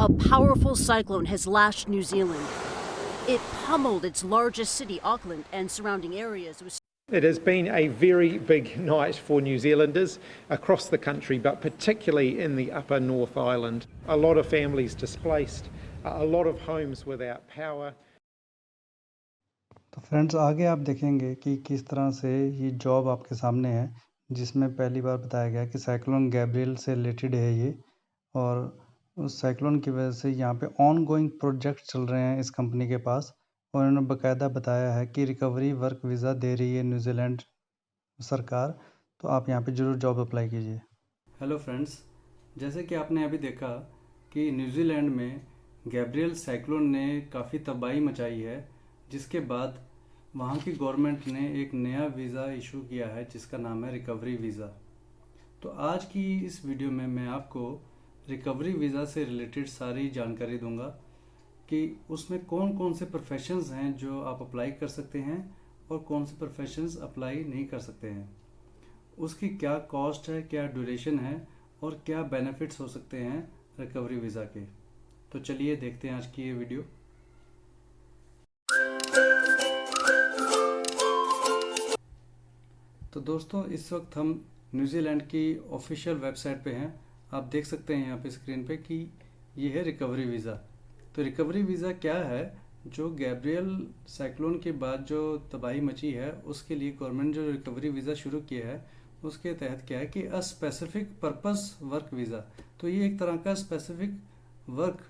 A powerful cyclone has lashed New Zealand. It pummeled its largest city, Auckland, and surrounding areas. It has been a very big night for New Zealanders across the country, but particularly in the upper North Island. A lot of families displaced, a lot of homes without power. तो friends, आगे आप देखेंगे कि किस तरह से ये job आपके सामने है, जिसमें पहली बार बताया गया कि साइक्लोन गैब्रियल से रिलेटेड है ये, और उस साइक्लोन की वजह से यहाँ पे ऑन गोइंग प्रोजेक्ट चल रहे हैं इस कंपनी के पास, और उन्होंने बाकायदा बताया है कि रिकवरी वर्क वीज़ा दे रही है न्यूजीलैंड सरकार। तो आप यहाँ पे ज़रूर जॉब अप्लाई कीजिए। हेलो फ्रेंड्स, जैसे कि आपने अभी देखा कि न्यूजीलैंड में गैब्रियल साइक्लोन ने काफ़ी तबाही मचाई है, जिसके बाद वहाँ की गवर्नमेंट ने एक नया वीज़ा इशू किया है जिसका नाम है रिकवरी वीज़ा। तो आज की इस वीडियो में मैं आपको रिकवरी वीज़ा से रिलेटेड सारी जानकारी दूंगा कि उसमें कौन कौन से प्रोफेशंस हैं जो आप अप्लाई कर सकते हैं और कौन से प्रोफेशंस अप्लाई नहीं कर सकते हैं, उसकी क्या कॉस्ट है, क्या ड्यूरेशन है और क्या बेनिफिट्स हो सकते हैं रिकवरी वीज़ा के। तो चलिए देखते हैं आज की ये वीडियो। तो दोस्तों, इस वक्त हम न्यूजीलैंड की ऑफिशियल वेबसाइट पे हैं। आप देख सकते हैं यहाँ पे स्क्रीन पे कि ये है रिकवरी वीज़ा। तो रिकवरी वीज़ा क्या है? जो गैब्रियल साइक्लोन के बाद जो तबाही मची है उसके लिए गवर्नमेंट जो रिकवरी वीज़ा शुरू किया है उसके तहत क्या है कि a specific purpose work visa. तो ये एक तरह का स्पेसिफिक वर्क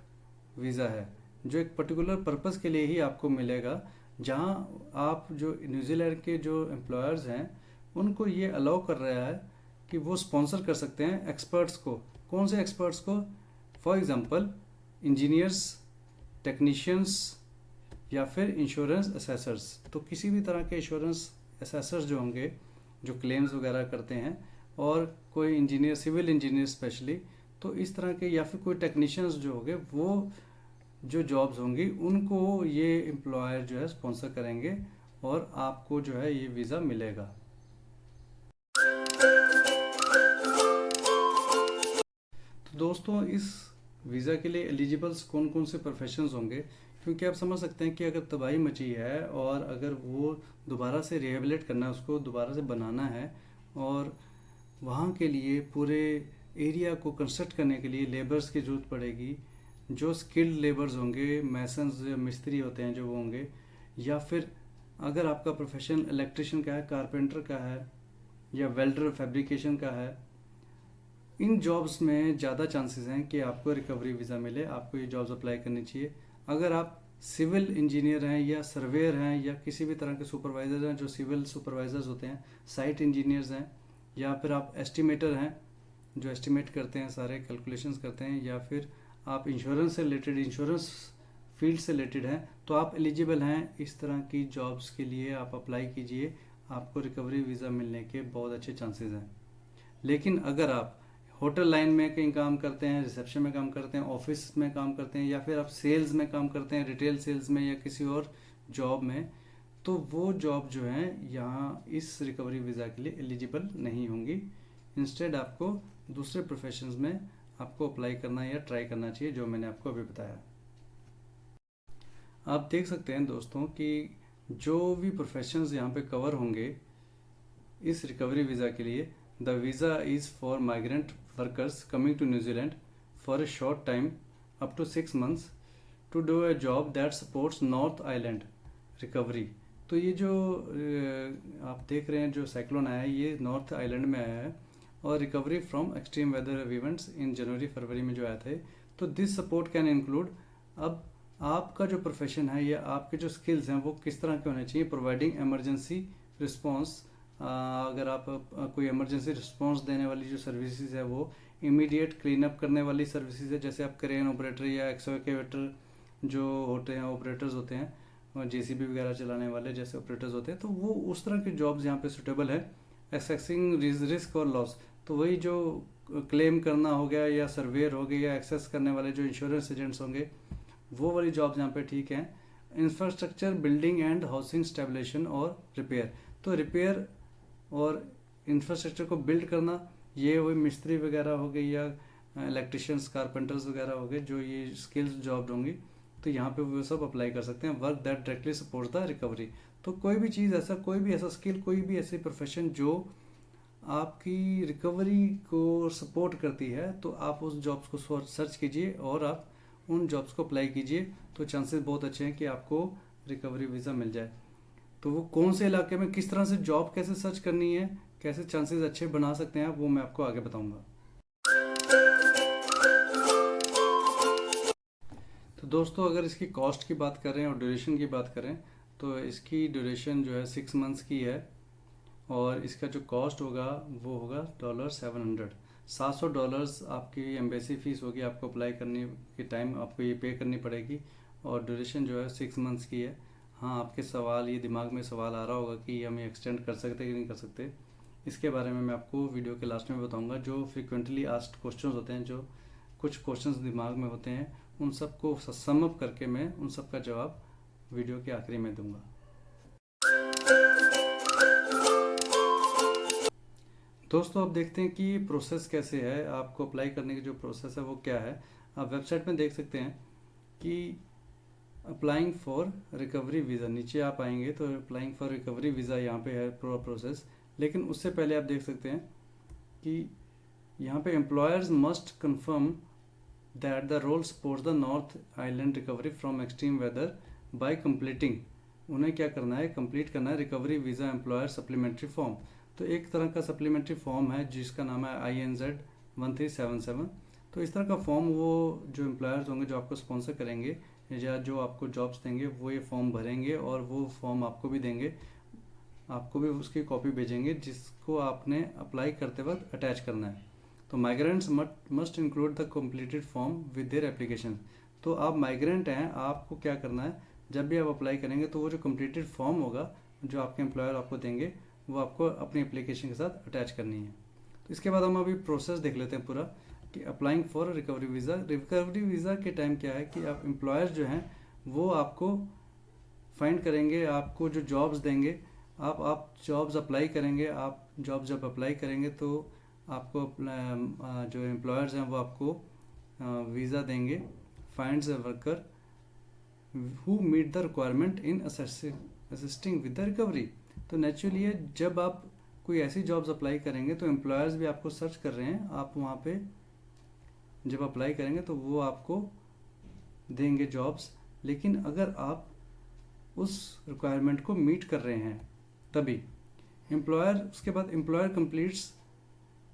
वीज़ा है जो एक पर्टिकुलर पर्पस के लिए ही आपको मिलेगा, जहाँ आप जो न्यूजीलैंड के जो एम्प्लॉयर्स हैं उनको ये अलाउ कर रहा है कि वो स्पॉन्सर कर सकते हैं एक्सपर्ट्स को। कौन से एक्सपर्ट्स को? फॉर एग्जांपल इंजीनियर्स, टेक्नीशियंस या फिर इंश्योरेंस असेसर्स। तो किसी भी तरह के इंश्योरेंस असेसर्स जो होंगे जो क्लेम्स वगैरह करते हैं, और कोई इंजीनियर, सिविल इंजीनियर स्पेशली, तो इस तरह के, या फिर कोई टेक्नीशियंस जो होंगे, वो जो जॉब्स होंगी उनको ये एम्प्लॉयर जो है स्पॉन्सर करेंगे और आपको जो है ये वीज़ा मिलेगा। तो दोस्तों, इस वीज़ा के लिए एलिजिबल्स कौन कौन से प्रोफेशंस होंगे, क्योंकि आप समझ सकते हैं कि अगर तबाही मची है और अगर वो दोबारा से रिहेबिलिट करना है, उसको दोबारा से बनाना है, और वहाँ के लिए पूरे एरिया को कंस्ट्रक्ट करने के लिए लेबर्स की ज़रूरत पड़ेगी। जो स्किल्ड लेबर्स होंगे, मैसन्स, मिस्त्री होते हैं जो वो होंगे, या फिर अगर आपका प्रोफेशन इलेक्ट्रिशियन का है, कारपेंटर का है, या वेल्डर, फैब्रिकेशन का है, इन जॉब्स में ज़्यादा चांसेस हैं कि आपको रिकवरी वीज़ा मिले। आपको ये जॉब्स अप्लाई करनी चाहिए। अगर आप सिविल इंजीनियर हैं या सर्वेयर हैं या किसी भी तरह के सुपरवाइज़र हैं, जो सिविल सुपरवाइज़र्स होते हैं, साइट इंजीनियर्स हैं, या फिर आप एस्टिमेटर हैं जो एस्टिमेट करते हैं, सारे कैलकुलेशंस करते हैं, या फिर आप इंश्योरेंस से रिलेटेड, इंश्योरेंस फील्ड से रिलेटेड हैं, तो आप एलिजिबल हैं इस तरह की जॉब्स के लिए। आप अप्लाई कीजिए, आपको रिकवरी वीज़ा मिलने के बहुत अच्छे चांसेस हैं। लेकिन अगर आप होटल लाइन में कहीं काम करते हैं, रिसेप्शन में काम करते हैं, ऑफिस में काम करते हैं, या फिर आप सेल्स में काम करते हैं, रिटेल सेल्स में या किसी और जॉब में, तो वो जॉब जो है यहाँ इस रिकवरी वीज़ा के लिए एलिजिबल नहीं होंगी। इंस्टेड आपको दूसरे प्रोफेशंस में आपको अप्लाई करना या ट्राई करना चाहिए, जो मैंने आपको अभी बताया। आप देख सकते हैं दोस्तों कि जो भी प्रोफेशंस यहाँ पे कवर होंगे इस रिकवरी वीज़ा के लिए, the visa is for migrant workers coming to New Zealand for a short time up to 6 months to do a job that supports North Island recovery. तो ये जो आप देख रहे हैं जो साइक्लोन आया है, ये नॉर्थ आइलैंड में आया है, और recovery from extreme weather events in जनवरी फरवरी में जो आए थे। तो दिस सपोर्ट कैन इंक्लूड, अब आपका जो प्रोफेशन है या आपके जो स्किल्स हैं वो किस तरह के होने चाहिए? प्रोवाइडिंग इमरजेंसी रिस्पॉन्स, अगर आप कोई इमरजेंसी रिस्पॉन्स देने वाली जो सर्विसेज है वो इमीडिएट क्लीन अप करने वाली सर्विसेज है, जैसे आप क्रेन ऑपरेटर या एक्सकेवेटर जो होते हैं, ऑपरेटर्स होते हैं, और जेसीबी वगैरह चलाने वाले जैसे ऑपरेटर्स होते हैं, तो वो उस तरह के जॉब्स यहाँ पे सुटेबल है। एक्सेसिंग रिस्क और लॉस, तो वही जो क्लेम करना हो गया, या सर्वेयर हो गया, या एक्सेस करने वाले जो इंश्योरेंस एजेंट्स होंगे, वो वाली जॉब्स यहाँ पे ठीक हैं। Infrastructure, building and housing stabilisation और रिपेयर, तो रिपेयर और इंफ्रास्ट्रक्चर को बिल्ड करना, ये वही मिस्त्री वगैरह हो गई, या इलेक्ट्रिशियंस, कारपेंटर्स वगैरह हो गए, जो ये स्किल्स जॉब होंगी, तो यहाँ पे वो सब अप्लाई कर सकते हैं। Work that directly support the recovery, तो कोई भी चीज़ ऐसा, कोई भी ऐसा स्किल, कोई भी ऐसी प्रोफेशन जो आपकी रिकवरी को सपोर्ट करती है, तो आप उस जॉब्स को सर्च कीजिए और आप उन जॉब्स को अप्लाई कीजिए, तो चांसेस बहुत अच्छे हैं कि आपको रिकवरी वीज़ा मिल जाए। तो वो कौन से इलाके में किस तरह से जॉब कैसे सर्च करनी है, कैसे चांसेस अच्छे बना सकते हैं, वो मैं आपको आगे बताऊंगा। तो दोस्तों, अगर इसकी कॉस्ट की बात करें और ड्यूरेशन की बात करें, तो इसकी ड्यूरेशन जो है 6 मंथ्स की है, और इसका जो कॉस्ट होगा वो होगा $700 आपकी एम्बेसी फ़ीस होगी, आपको अप्लाई करने के टाइम आपको ये पे करनी पड़ेगी, और ड्यूरेशन जो है 6 मंथ्स की है। हाँ, आपके सवाल, ये दिमाग में सवाल आ रहा होगा कि हम ये एक्सटेंड कर सकते हैं कि नहीं कर सकते, इसके बारे में मैं आपको वीडियो के लास्ट में बताऊंगा। जो फ्रिक्वेंटली आस्क्ड क्वेश्चंस होते हैं, जो कुछ क्वेश्चंस दिमाग में होते हैं, उन सबको सम अप करके मैं उन सब का जवाब वीडियो के आखिरी में दूंगा। दोस्तों, अब देखते हैं कि प्रोसेस कैसे है, आपको अप्लाई करने की जो प्रोसेस है वो क्या है। आप वेबसाइट में देख सकते हैं कि अप्लाइंग फॉर रिकवरी वीज़ा, नीचे आप आएंगे तो अप्लाइंग फॉर रिकवरी वीज़ा यहाँ पे है पूरा प्रोसेस। लेकिन उससे पहले आप देख सकते हैं कि यहाँ पे employers must confirm that the role supports the North Island recovery from extreme weather by completing, उन्हें क्या करना है, कंप्लीट करना है recovery visa employer supplementary form. तो एक तरह का सप्लीमेंट्री फॉर्म है जिसका नाम है INZ 1377। तो इस तरह का फॉर्म वो जो एम्प्लॉयर्स होंगे, जो आपको स्पॉन्सर करेंगे या जो आपको जॉब्स देंगे, वो ये फॉर्म भरेंगे और वो फॉर्म आपको भी देंगे, आपको भी उसकी कॉपी भेजेंगे, जिसको आपने अप्लाई करते वक्त अटैच करना है। तो migrants must include the completed form with their application. तो आप माइग्रेंट हैं, आपको क्या करना है, जब भी आप अप्लाई करेंगे तो वो जो कम्प्लीटेड फॉर्म होगा जो आपके एम्प्लॉयर आपको देंगे, वो आपको अपनी एप्लीकेशन के साथ अटैच करनी है। तो इसके बाद हम अभी प्रोसेस देख लेते हैं पूरा कि applying for recovery visa. Recovery visa के टाइम क्या है कि आप एम्प्लॉयर्स जो हैं वो आपको फाइंड करेंगे, आपको जो जॉब्स देंगे, आप जॉब्स अप्लाई करेंगे। आप जॉब जब अप्लाई करेंगे तो आपको जो एम्प्लॉयर्स हैं वो आपको वीज़ा देंगे, finds a worker who meet the requirement in assisting with the recovery. तो नेचुरली है, जब आप कोई ऐसी जॉब्स अप्लाई करेंगे तो एम्प्लॉयर्स भी आपको सर्च कर रहे हैं, आप वहाँ पे जब अप्लाई करेंगे तो वो आपको देंगे जॉब्स। लेकिन अगर आप उस रिक्वायरमेंट को मीट कर रहे हैं तभी एम्प्लॉयर, उसके बाद employer completes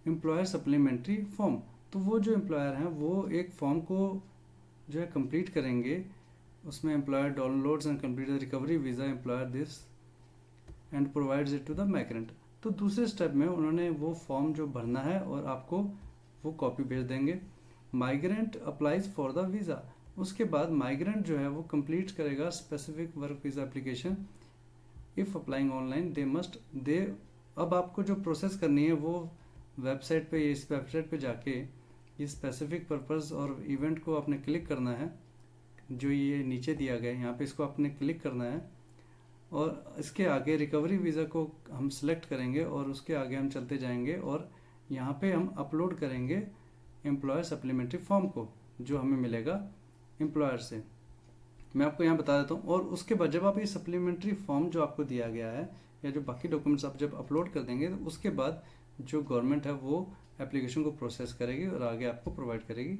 employer supplementary form. तो वो जो एम्प्लॉयर हैं वो एक फॉर्म को जो है कंप्लीट करेंगे, उसमें employer downloads and complete the recovery visa employer this and provides it to the migrant. तो दूसरे स्टेप में उन्होंने वो फॉर्म जो भरना है और आपको वो कॉपी भेज देंगे। Migrant applies for the visa, उसके बाद माइग्रेंट जो है वो कंप्लीट करेगा specific work visa application. If applying online they अब आपको जो प्रोसेस करनी है वो वेबसाइट पे, इस वेबसाइट पे जाके ये स्पेसिफिक पर्पस और इवेंट को आपने क्लिक करना है, जो ये नीचे दिया गया है यहाँ पे, इसको आपने क्लिक करना है और इसके आगे रिकवरी वीज़ा को हम सिलेक्ट करेंगे और उसके आगे हम चलते जाएंगे और यहाँ पे हम अपलोड करेंगे एम्प्लॉयर सप्लीमेंट्री फॉर्म को, जो हमें मिलेगा एम्प्लॉयर से। मैं आपको यहाँ बता देता हूँ। और उसके बाद जब आप ये सप्लीमेंट्री फॉर्म जो आपको दिया गया है या जो बाकी डॉक्यूमेंट्स आप जब अपलोड कर देंगे, तो उसके बाद जो गवर्नमेंट है वो एप्लीकेशन को प्रोसेस करेगी और आगे आपको प्रोवाइड करेगी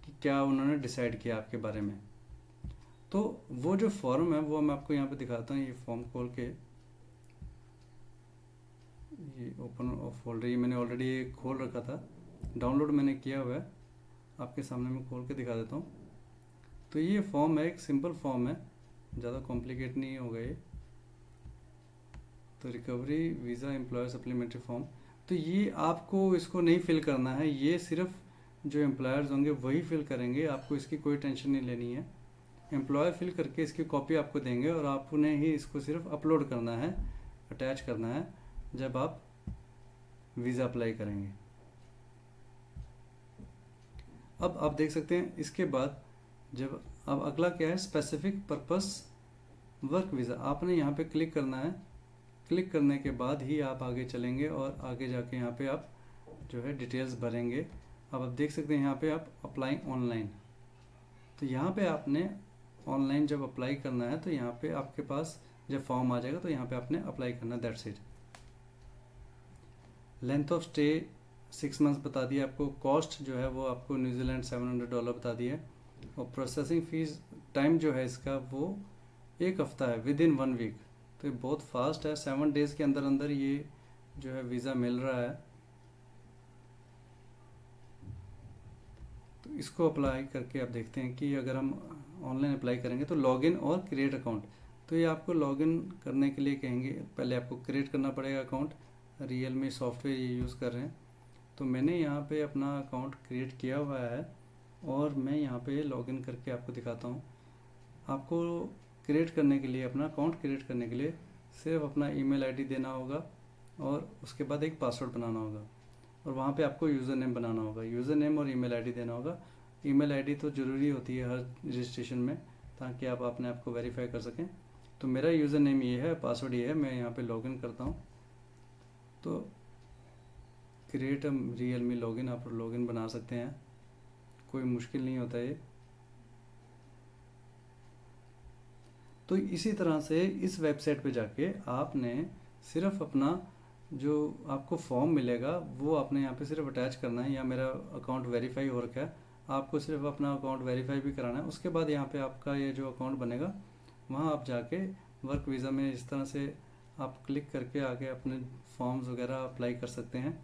कि क्या उन्होंने डिसाइड किया आपके बारे में। तो वो जो फॉर्म है वो मैं आपको यहाँ पे दिखाता हूँ। ये फॉर्म खोल के, ये ओपन फोल्डर, ये मैंने ऑलरेडी खोल रखा था, डाउनलोड मैंने किया हुआ है, आपके सामने मैं खोल के दिखा देता हूँ। तो ये फॉर्म है, एक सिंपल फॉर्म है, ज़्यादा कॉम्प्लिकेट नहीं होगा ये। तो recovery visa employer supplementary form, तो ये आपको इसको नहीं फिल करना है, ये सिर्फ जो एम्प्लॉयर्स होंगे वही फिल करेंगे, आपको इसकी कोई टेंशन नहीं लेनी है। एम्प्लॉयर फिल करके इसकी कॉपी आपको देंगे और आपने ही इसको सिर्फ अपलोड करना है, अटैच करना है जब आप वीज़ा अप्लाई करेंगे। अब आप देख सकते हैं इसके बाद जब अब अगला क्या है, स्पेसिफिक पर्पस वर्क वीज़ा, आपने यहाँ पे क्लिक करना है। क्लिक करने के बाद ही आप आगे चलेंगे और आगे जाके यहाँ पे आप जो है डिटेल्स भरेंगे, अब आप देख सकते हैं यहाँ पे आप अप्लाई ऑनलाइन, तो यहाँ पे आपने ऑनलाइन जब अप्लाई करना है तो यहाँ पे आपके पास जब फॉर्म आ जाएगा तो यहाँ पे आपने अप्लाई करना, that's it. Length of stay 6 months बता दिया आपको। कॉस्ट जो है वो आपको न्यूजीलैंड $700 बता दिया है। और प्रोसेसिंग फीस टाइम जो है इसका वो 1 हफ्ता है, विद इन 1 वीक। तो ये बहुत फास्ट है, 7 डेज़ के अंदर अंदर ये जो है वीज़ा मिल रहा है। तो इसको अप्लाई करके आप देखते हैं कि अगर हम ऑनलाइन अप्लाई करेंगे तो लॉगिन और क्रिएट अकाउंट, तो ये आपको लॉगिन करने के लिए कहेंगे, पहले आपको क्रिएट करना पड़ेगा अकाउंट। रियलमी सॉफ्टवेयर ये यूज़ कर रहे हैं, तो मैंने यहाँ पे अपना अकाउंट क्रिएट किया हुआ है और मैं यहाँ पे लॉगिन करके आपको दिखाता हूँ। आपको क्रिएट करने के लिए, अपना अकाउंट क्रिएट करने के लिए सिर्फ अपना ईमेल आईडी देना होगा और उसके बाद एक पासवर्ड बनाना होगा और वहाँ पे आपको यूज़र नेम बनाना होगा। यूज़र नेम और ईमेल आईडी देना होगा। ईमेल आईडी तो ज़रूरी होती है हर रजिस्ट्रेशन में, ताकि आप अपने आप को वेरीफाई कर सकें। तो मेरा यूज़र नेम ये है, पासवर्ड ये है। मैं यहाँ पे लॉगिन करता हूँ, तो क्रिएट रियलमी लॉगिन, आप लॉगिन बना सकते हैं, कोई मुश्किल नहीं होता ये। तो इसी तरह से इस वेबसाइट पे जाके आपने सिर्फ अपना जो आपको फॉर्म मिलेगा वो आपने यहाँ पे सिर्फ अटैच करना है। या मेरा अकाउंट वेरीफाई हो रखा है, आपको सिर्फ अपना अकाउंट वेरीफाई भी कराना है। उसके बाद यहाँ पे आपका ये जो अकाउंट बनेगा वहाँ आप जाके वर्क वीज़ा में इस तरह से आप क्लिक करके आगे अपने फॉर्म्स वगैरह अप्लाई कर सकते हैं,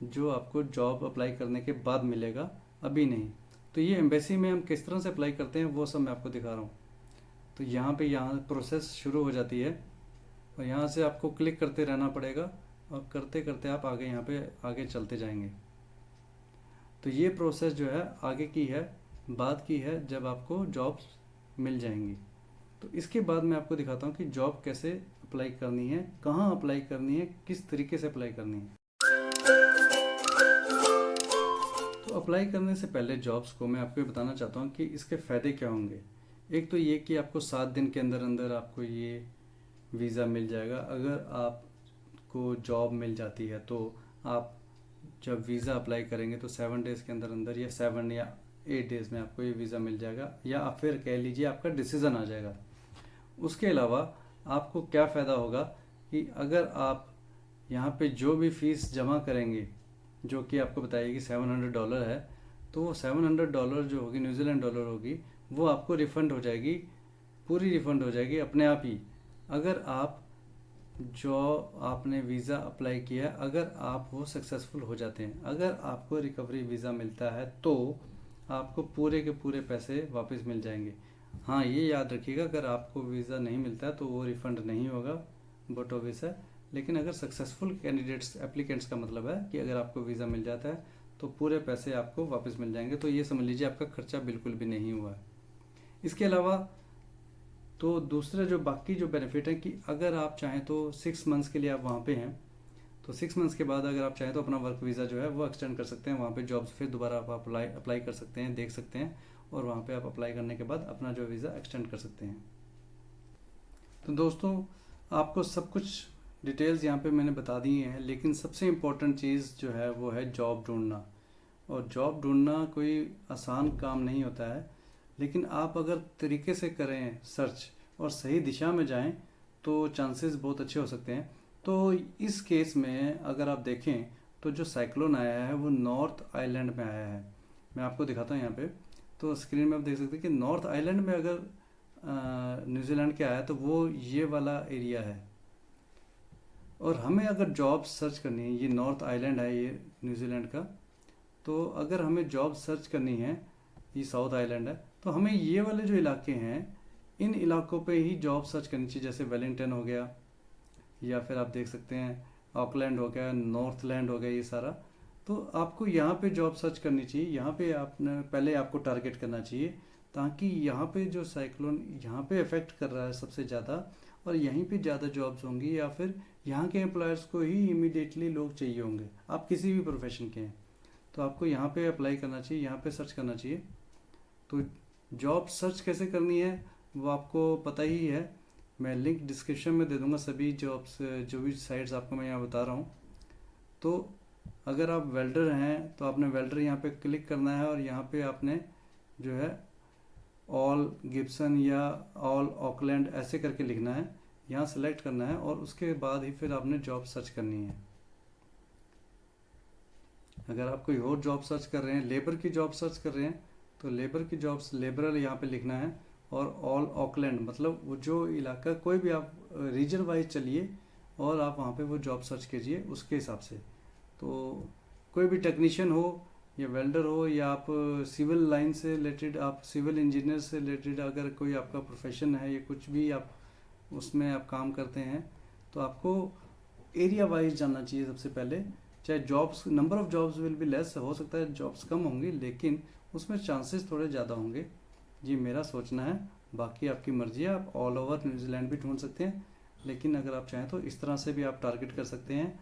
जो आपको जॉब अप्लाई करने के बाद मिलेगा, अभी नहीं। तो ये एम्बेसी में हम किस तरह से अप्लाई करते हैं वो सब मैं आपको दिखा रहा हूँ। तो यहाँ प्रोसेस शुरू हो जाती है और यहाँ से आपको क्लिक करते रहना पड़ेगा और करते करते आप आगे यहाँ पे आगे चलते जाएंगे। तो ये प्रोसेस जो है आगे की है, बाद की है, जब आपको जॉब्स मिल जाएंगी। तो इसके बाद मैं आपको दिखाता हूँ कि जॉब कैसे अप्लाई करनी है, कहाँ अप्लाई करनी है, किस तरीके से अप्लाई करनी है। तो अप्लाई करने से पहले जॉब्स को मैं आपको बताना चाहता हूँ कि इसके फ़ायदे क्या होंगे। एक तो ये कि आपको 7 दिन के अंदर अंदर आपको ये वीज़ा मिल जाएगा। अगर आपको जॉब मिल जाती है तो आप जब वीज़ा अप्लाई करेंगे तो 7 डेज़ के अंदर अंदर या 7 या 8 डेज़ में आपको ये वीज़ा मिल जाएगा, या फिर कह लीजिए आपका डिसीज़न आ जाएगा। उसके अलावा आपको क्या फ़ायदा होगा कि अगर आप यहाँ पे जो भी फ़ीस जमा करेंगे, जो कि आपको बताइए कि $700 है, तो वो $700 जो होगी न्यूजीलैंड डॉलर होगी, वो आपको रिफ़ंड हो जाएगी, पूरी रिफ़ंड हो जाएगी अपने आप ही। अगर आप जो आपने वीज़ा अप्लाई किया, अगर आप वो सक्सेसफुल हो जाते हैं, अगर आपको रिकवरी वीज़ा मिलता है तो आपको पूरे के पूरे पैसे वापस मिल जाएंगे। हाँ, ये याद रखिएगा, अगर आपको वीज़ा नहीं मिलता है तो वो रिफ़ंड नहीं होगा, बट ऑब्वियस है। लेकिन अगर सक्सेसफुल कैंडिडेट्स एप्लीकेंट्स का मतलब है कि अगर आपको वीज़ा मिल जाता है तो पूरे पैसे आपको वापस मिल जाएंगे। तो ये समझ लीजिए आपका खर्चा बिल्कुल भी नहीं हुआ है। इसके अलावा तो दूसरे जो बाकी जो बेनिफिट है कि अगर आप चाहें तो 6 मंथ्स के लिए आप वहाँ पे हैं, तो 6 मंथ्स के बाद अगर आप चाहें तो अपना वर्क वीज़ा जो है वो एक्सटेंड कर सकते हैं। वहाँ पे जॉब्स फिर दोबारा आप अप्लाई कर सकते हैं, देख सकते हैं, और वहाँ पे आप अप्लाई करने के बाद अपना जो वीज़ा एक्सटेंड कर सकते हैं। तो दोस्तों, आपको सब कुछ डिटेल्स यहाँ पे मैंने बता दी हैं, लेकिन सबसे इम्पोर्टेंट चीज़ जो है वो है जॉब ढूंढना। और जॉब ढूंढना कोई आसान काम नहीं होता है, लेकिन आप अगर तरीके से करें सर्च और सही दिशा में जाएं तो चांसेस बहुत अच्छे हो सकते हैं। तो इस केस में अगर आप देखें तो जो साइक्लोन आया है वो नॉर्थ आइलैंड में आया है। मैं आपको दिखाता हूँ यहाँ पे, तो स्क्रीन में आप देख सकते हैं कि नॉर्थ आइलैंड में अगर न्यूजीलैंड के आया तो वो ये वाला एरिया है। और हमें अगर जॉब सर्च करनी है, ये नॉर्थ आइलैंड है ये न्यूजीलैंड का, तो अगर हमें जॉब सर्च करनी है, ये साउथ आइलैंड है, तो हमें ये वाले जो इलाके हैं इन इलाकों पे ही जॉब सर्च करनी चाहिए। जैसे वेलिंगटन हो गया, या फिर आप देख सकते हैं ऑकलैंड हो गया, नॉर्थलैंड हो गया, ये सारा। तो आपको यहाँ पे जॉब सर्च करनी चाहिए, यहाँ पे आपने पहले आपको टारगेट करना चाहिए, ताकि यहाँ पे जो साइक्लोन यहाँ पे इफेक्ट कर रहा है सबसे ज़्यादा, और यहीं पे ज़्यादा जॉब्स होंगी, या फिर यहाँ के एम्प्लॉयर्स को ही इमीडिएटली लोग चाहिए होंगे। आप किसी भी प्रोफेशन के हैं तो आपको यहाँ पे अप्लाई करना चाहिए, यहाँ पे सर्च करना चाहिए। तो जॉब सर्च कैसे करनी है वो आपको पता ही है, मैं लिंक डिस्क्रिप्शन में दे दूंगा सभी जॉब्स जो भी साइट्स आपको मैं यहाँ बता रहा हूँ। तो अगर आप वेल्डर हैं तो आपने वेल्डर यहाँ पे क्लिक करना है और यहाँ पे आपने जो है ऑल गिब्सन या ऑल ऑकलैंड ऐसे करके लिखना है, यहाँ सेलेक्ट करना है और उसके बाद ही फिर आपने जॉब सर्च करनी है। अगर आप कोई और जॉब सर्च कर रहे हैं, लेबर की जॉब सर्च कर रहे हैं, तो लेबर की जॉब्स लेबरर यहाँ पे लिखना है और ऑल ऑकलैंड मतलब वो जो इलाका, कोई भी आप रीजन वाइज चलिए और आप वहाँ पे वो जॉब सर्च कीजिए उसके हिसाब से। तो कोई भी टेक्नीशियन हो या वेल्डर हो या आप सिविल लाइन से रिलेटेड, आप सिविल इंजीनियर से रिलेटेड अगर कोई आपका प्रोफेशन है या कुछ भी आप उसमें आप काम करते हैं, तो आपको एरिया वाइज जानना चाहिए सबसे पहले। चाहे jobs, number of jobs will be less, हो सकता है जॉब्स कम होंगी लेकिन उसमें चांसेस थोड़े ज़्यादा होंगे, ये मेरा सोचना है। बाकी आपकी मर्जी है, आप ऑल ओवर न्यूजीलैंड भी ढूंढ सकते हैं, लेकिन अगर आप चाहें तो इस तरह से भी आप टारगेट कर सकते हैं।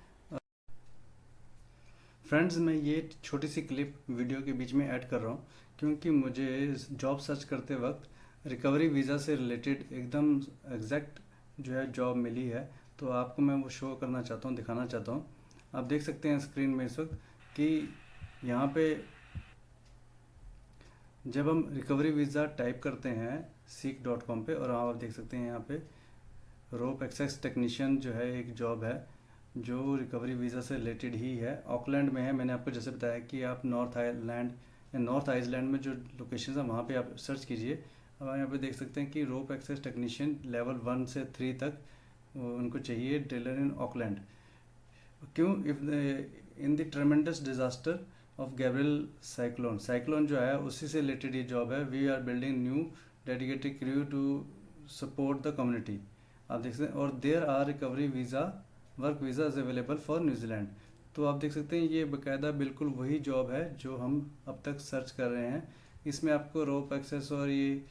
फ्रेंड्स, मैं ये छोटी सी क्लिप वीडियो के बीच में ऐड कर रहा हूँ क्योंकि मुझे जॉब सर्च करते वक्त रिकवरी वीज़ा से रिलेटेड एकदम एग्जैक्ट जो है जॉब मिली है, तो आपको मैं वो शो करना चाहता हूँ, दिखाना चाहता हूँ। आप देख सकते हैं स्क्रीन में इस वक्त कि यहाँ पे जब हम रिकवरी वीज़ा टाइप करते हैं seek.com पे, और आप देख सकते हैं यहाँ पे रोप एक्सेस टेक्नीशियन जो है एक जॉब है जो रिकवरी वीज़ा से रिलेटेड ही है, ऑकलैंड में है। मैंने आपको जैसे बताया कि आप नॉर्थ आइलैंड या नॉर्थ आइसलैंड में जो लोकेशन है वहाँ पे आप सर्च कीजिए। अब आप यहाँ पे देख सकते हैं कि रोप एक्सेस टेक्नीशियन लेवल 1 से 3 तक उनको चाहिए, टेलर इन ऑकलैंड। क्यों? If in the tremendous disaster of Gabrielle cyclone जो है उसी से रिलेटेड ये जॉब है। We are building new dedicated crew to support the community. आप देख सकते हैं, और there are recovery visa work visa is available for New Zealand. तो आप देख सकते हैं ये बाकायदा बिल्कुल वही जॉब है जो हम अब तक सर्च कर रहे हैं। इसमें आपको रोप एक्सेस और ये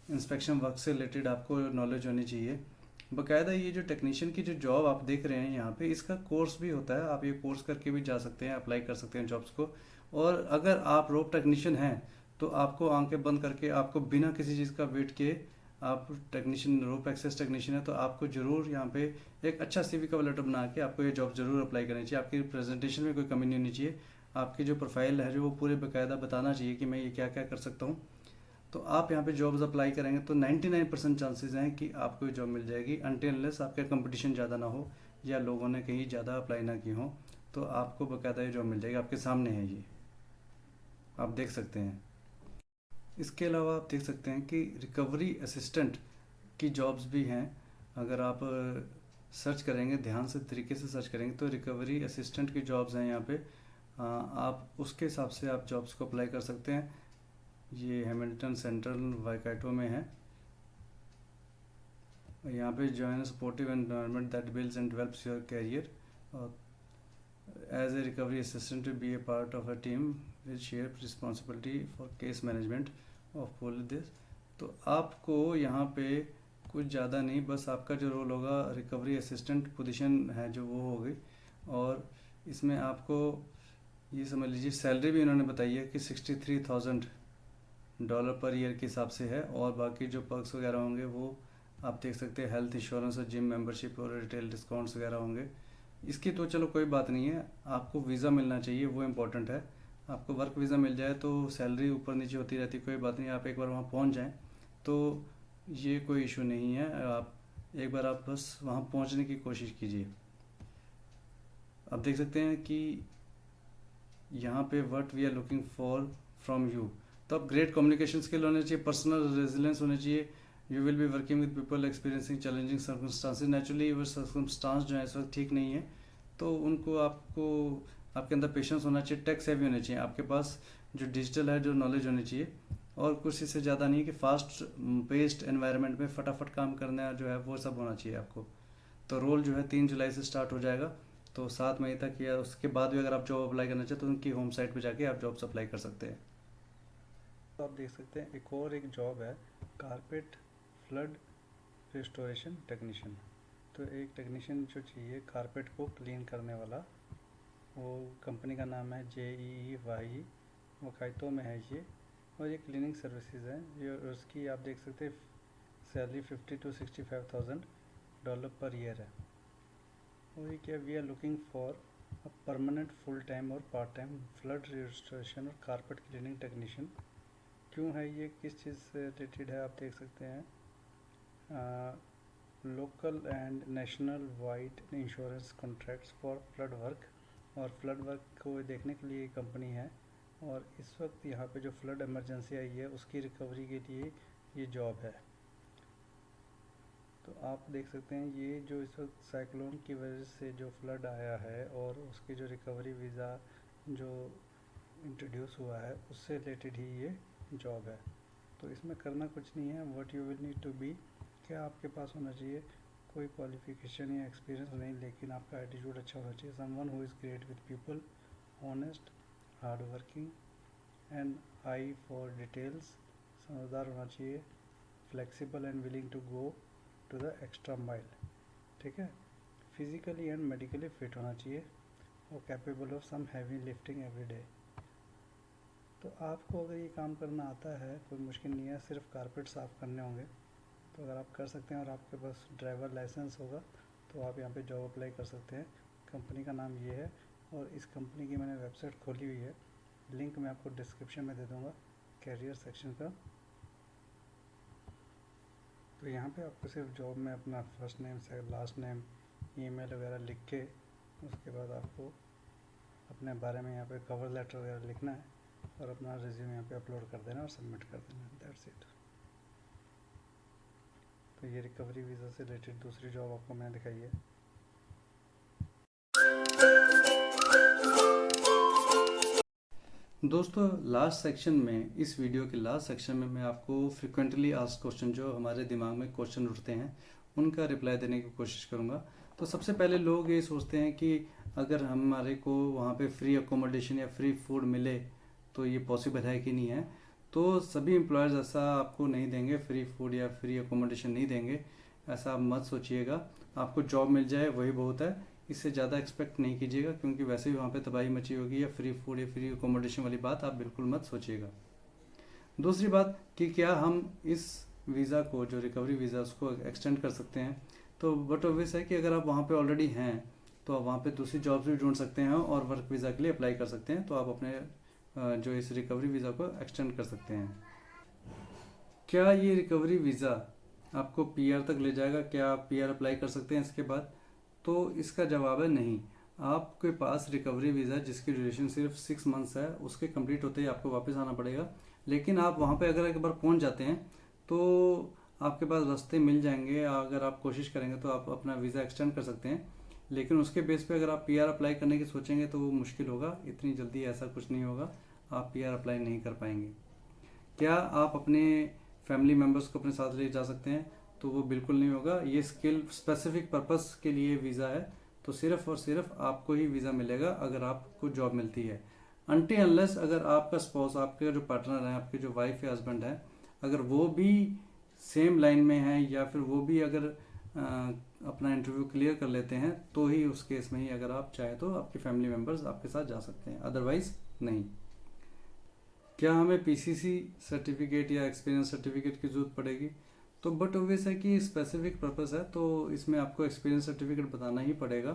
इंस्पेक्शन वर्क से रिलेटेड आपको नॉलेज होनी चाहिए। बाकायदा ये जो टेक्नीशियन की जो जॉब आप देख रहे हैं यहाँ पे, इसका कोर्स भी होता है, आप ये कोर्स करके भी जा सकते हैं, अप्लाई कर सकते हैं जॉब्स को। और अगर आप रोप टेक्नीशियन हैं तो आपको आंखें बंद करके, आपको बिना किसी चीज़ का वेट किए, आप टेक्नीशियन रोप एक्सेस टेक्नीशियन है तो आपको ज़रूर यहाँ पे एक अच्छा CV का लेटर बना के आपको ये जॉब ज़रूर अप्लाई करनी चाहिए। आपकी प्रेजेंटेशन में कोई कमी नहीं होनी चाहिए, आपकी जो प्रोफाइल है जो वो पूरे बाकायदा बताना चाहिए कि मैं ये क्या क्या कर सकता हूँ। तो आप यहाँ पे जॉब्स अप्लाई करेंगे तो 99% चांसेस हैं कि आपको ये जॉब मिल जाएगी, अनटिल अनलेस आपका कंपटीशन ज़्यादा ना हो या लोगों ने कहीं ज़्यादा अप्लाई ना की हो, तो आपको बाकायदा ये जॉब मिल जाएगी। आपके सामने है ये, आप देख सकते हैं। इसके अलावा आप देख सकते हैं कि रिकवरी असिस्टेंट की जॉब्स भी हैं। अगर आप सर्च करेंगे, ध्यान से तरीके से सर्च करेंगे तो रिकवरी असिस्टेंट की जॉब्स हैं यहाँ पे। आप उसके हिसाब से आप जॉब्स को अप्लाई कर सकते हैं। ये हैमिल्टन सेंट्रल वाइकाटो में है। यहाँ पे join supportive environment that builds and develops your career as a recovery assistant to be a part of a team with share responsibility for case management of police this. तो आपको यहाँ पे कुछ ज़्यादा नहीं, बस आपका जो रोल होगा रिकवरी असिस्टेंट पोजीशन है जो वो होगी, और इसमें आपको ये समझ लीजिए सैलरी भी इन्होंने बताई है कि $63,000 पर ईयर के हिसाब से है, और बाकी जो पर्क्स वगैरह होंगे वो आप देख सकते हैं, हेल्थ इंश्योरेंस और जिम मेंबरशिप और रिटेल डिस्काउंट्स वगैरह होंगे। इसकी तो चलो कोई बात नहीं है, आपको वीज़ा मिलना चाहिए, वो इम्पोर्टेंट है। आपको वर्क वीज़ा मिल जाए तो सैलरी ऊपर नीचे होती रहती, कोई बात नहीं, आप एक बार वहाँ पहुँच जाएँ तो ये कोई इशू नहीं है। आप एक बार आप बस वहाँ पहुँचने की कोशिश कीजिए। आप देख सकते हैं कि यहाँ पे what we are looking for from you, तो आप ग्रेट कम्युनिकेशन स्किल होने चाहिए, पर्सनल रेजिलेंस होने चाहिए। You will be working with people experiencing challenging circumstances. Naturally वो सर्कमस्टांस जो है इस वक्त ठीक नहीं है, तो उनको आपको आपके अंदर पेशेंस होना चाहिए, टेक सेवी होने चाहिए, आपके पास जो डिजिटल है जो नॉलेज होनी चाहिए, और कुछ इससे ज़्यादा नहीं कि फास्ट पेस्ड एनवायरनमेंट में फटाफट काम करना जो है वो सब होना चाहिए आपको। तो रोल जो है 3 जुलाई से स्टार्ट हो जाएगा, तो 7 मई तक या उसके बाद भी अगर आप जॉब अप्लाई करना चाहते तो उनकी होम साइट पे जाके आप जॉब्स अप्लाई कर सकते हैं। तो आप देख सकते हैं एक जॉब है कारपेट फ्लड रिस्टोरेशन टेक्नीशियन। तो एक टेक्नीशियन जो चाहिए कारपेट को क्लीन करने वाला, वो कंपनी का नाम है JEEY, वकायतो में है ये, और ये क्लीनिंग सर्विसेज है। ये उसकी आप देख सकते हैं सैलरी $50,000 to $65,000 पर ईयर है। और ये क्या, वी आर लुकिंग फॉर अब परमानेंट, फुल टाइम और पार्ट टाइम फ्लड रिस्टोरेशन और कारपेट क्लीनिंग टेक्नीशियन। क्यों है ये, किस चीज़ से रिलेटेड है, आप देख सकते हैं। Local and national wide insurance contracts for flood work, और फ्लड वर्क को देखने के लिए कंपनी है, और इस वक्त यहाँ पे जो फ्लड इमरजेंसी आई है उसकी रिकवरी के लिए ये जॉब है। तो आप देख सकते हैं ये जो इस वक्त साइक्लोन की वजह से जो फ्लड आया है और उसकी जो रिकवरी वीज़ा जो इंट्रोड्यूस हुआ है उससे रिलेटेड ही ये जॉब है। तो इसमें करना कुछ नहीं है, what you will need to be, क्या आपके पास होना चाहिए, कोई क्वालिफिकेशन या एक्सपीरियंस नहीं, लेकिन आपका एटीट्यूड अच्छा होना चाहिए। Someone who is great with people, honest, hard working and eye for details, समझदार होना चाहिए, flexible and willing to go to the extra mile, ठीक है, फिजिकली एंड मेडिकली फिट होना चाहिए, और capable of some heavy lifting every day. तो आपको अगर ये काम करना आता है, कोई मुश्किल नहीं है, सिर्फ कारपेट साफ़ करने होंगे, तो अगर आप कर सकते हैं और आपके पास ड्राइवर लाइसेंस होगा तो आप यहाँ पे जॉब अप्लाई कर सकते हैं। कंपनी का नाम ये है, और इस कंपनी की मैंने वेबसाइट खोली हुई है, लिंक मैं आपको डिस्क्रिप्शन में दे दूँगा कैरियर सेक्शन का। तो यहाँ पे आपको सिर्फ जॉब में अपना फर्स्ट नेम से लास्ट नेम, ईमेल वगैरह लिख के, उसके बाद आपको अपने बारे में यहाँ पे कवर लेटर वगैरह लिखना है और अपना रिज्यूम यहाँ पे अपलोड कर देना और सबमिट कर देना, दैट्स इट। तो ये रिकवरी वीज़ा से रिलेटेड दूसरी जॉब आपको मैंने दिखाई है। दोस्तों लास्ट सेक्शन में, इस वीडियो के लास्ट सेक्शन में मैं आपको फ्रिक्वेंटली आस्क्ड क्वेश्चन, जो हमारे दिमाग में क्वेश्चन उठते हैं, उनका रिप्लाई देने की कोशिश करूंगा। तो सबसे पहले लोग ये सोचते हैं कि अगर हमारे को वहाँ पे फ्री अकोमोडेशन या फ्री फूड मिले तो ये पॉसिबल है कि नहीं है। तो सभी एम्प्लॉयर्स ऐसा आपको नहीं देंगे, फ्री फूड या फ्री अकोमोडेशन नहीं देंगे, ऐसा आप मत सोचिएगा। आपको जॉब मिल जाए वही बहुत है, इससे ज़्यादा एक्सपेक्ट नहीं कीजिएगा, क्योंकि वैसे भी वहाँ पे तबाही मची होगी। या फ्री फूड या फ्री अकोमोडेशन वाली बात आप बिल्कुल मत सोचिएगा। दूसरी बात कि क्या हम इस वीज़ा को, जो रिकवरी वीज़ा, उसको एक्सटेंड कर सकते हैं। तो बट ऑब्वियस है कि अगर आप वहाँ पे ऑलरेडी हैं तो आप वहाँ पे दूसरी जॉब्स भी ढूंढ सकते हैं और वर्क वीज़ा के लिए अप्लाई कर सकते हैं। तो आप अपने जो इस रिकवरी वीज़ा को एक्सटेंड कर सकते हैं। क्या ये रिकवरी वीज़ा आपको पीआर तक ले जाएगा? क्या आप पीआर अप्लाई कर सकते हैं इसके बाद? तो इसका जवाब है नहीं। आपके पास रिकवरी वीज़ा जिसकी ड्यूरेशन सिर्फ 6 मंथ्स है, उसके कंप्लीट होते ही आपको वापस आना पड़ेगा। लेकिन आप वहाँ पे अगर एक बार पहुँच जाते हैं तो आपके पास रास्ते मिल जाएंगे। अगर आप कोशिश करेंगे तो आप अपना वीज़ा एक्सटेंड कर सकते हैं। लेकिन उसके बेस पे अगर आप पीआर अप्लाई करने की सोचेंगे तो वो मुश्किल होगा, इतनी जल्दी ऐसा कुछ नहीं होगा, आप पीआर अप्लाई नहीं कर पाएंगे। क्या आप अपने फैमिली मेम्बर्स को अपने साथ ले जा सकते हैं? तो वो बिल्कुल नहीं होगा। ये स्किल स्पेसिफिक पर्पस के लिए वीज़ा है, तो सिर्फ और सिर्फ आपको ही वीज़ा मिलेगा अगर आपको जॉब मिलती है। अनटिल अनलेस अगर आपका स्पाउस, आपके जो पार्टनर हैं, आपके जो वाइफ या हस्बैंड है, अगर वो भी सेम लाइन में है या फिर वो भी अगर अपना इंटरव्यू क्लियर कर लेते हैं, तो ही उस केस में ही अगर आप चाहे तो आपके फैमिली मेम्बर्स आपके साथ जा सकते हैं, अदरवाइज नहीं। क्या हमें पीसीसी सर्टिफिकेट या एक्सपीरियंस सर्टिफिकेट की ज़रूरत पड़ेगी? तो बट ऑब्वियस है कि स्पेसिफिक पर्पस है, तो इसमें आपको एक्सपीरियंस सर्टिफिकेट बताना ही पड़ेगा,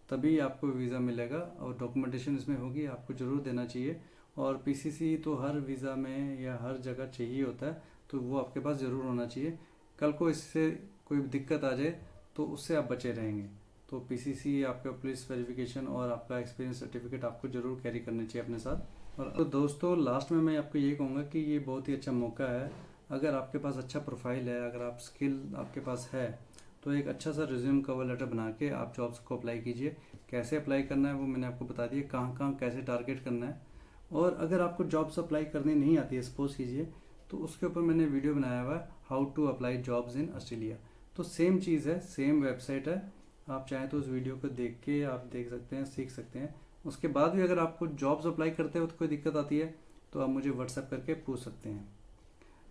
तभी आपको वीज़ा मिलेगा। और डॉक्यूमेंटेशन इसमें होगी, आपको ज़रूर देना चाहिए। और पीसीसी तो हर वीज़ा में या हर जगह चाहिए होता है, तो वो आपके पास ज़रूर होना चाहिए। कल को इससे कोई दिक्कत आ जाए तो उससे आप बचे रहेंगे। तो पीसीसी, आपका पुलिस वेरिफिकेशन और आपका एक्सपीरियंस सर्टिफिकेट आपको ज़रूर कैरी करने चाहिए अपने साथ। और तो दोस्तों लास्ट में मैं आपको ये कहूँगा कि ये बहुत ही अच्छा मौका है। अगर आपके पास अच्छा प्रोफाइल है, अगर आप स्किल आपके पास है, तो एक अच्छा सा रिज्यूम कवर लेटर बना के आप जॉब्स को अप्लाई कीजिए। कैसे अप्लाई करना है वो मैंने आपको बता दिया, कहाँ कहाँ कैसे टारगेट करना है। और अगर आपको जॉब्स अप्लाई करनी नहीं आती है, सपोज कीजिए, तो उसके ऊपर मैंने वीडियो बनाया हुआ है, how to apply jobs in Australia. तो सेम चीज़ है, सेम वेबसाइट है, आप चाहें तो उस वीडियो को देख के आप देख सकते हैं, सीख सकते हैं। उसके बाद भी अगर आपको जॉब्स अप्लाई करते हो तो कोई दिक्कत आती है तो आप मुझे व्हाट्सएप करके पूछ सकते हैं।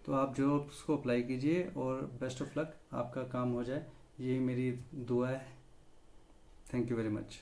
तो आप जॉब्स को अप्लाई कीजिए और बेस्ट ऑफ लक, आपका काम हो जाए, यही मेरी दुआ है। Thank you very much.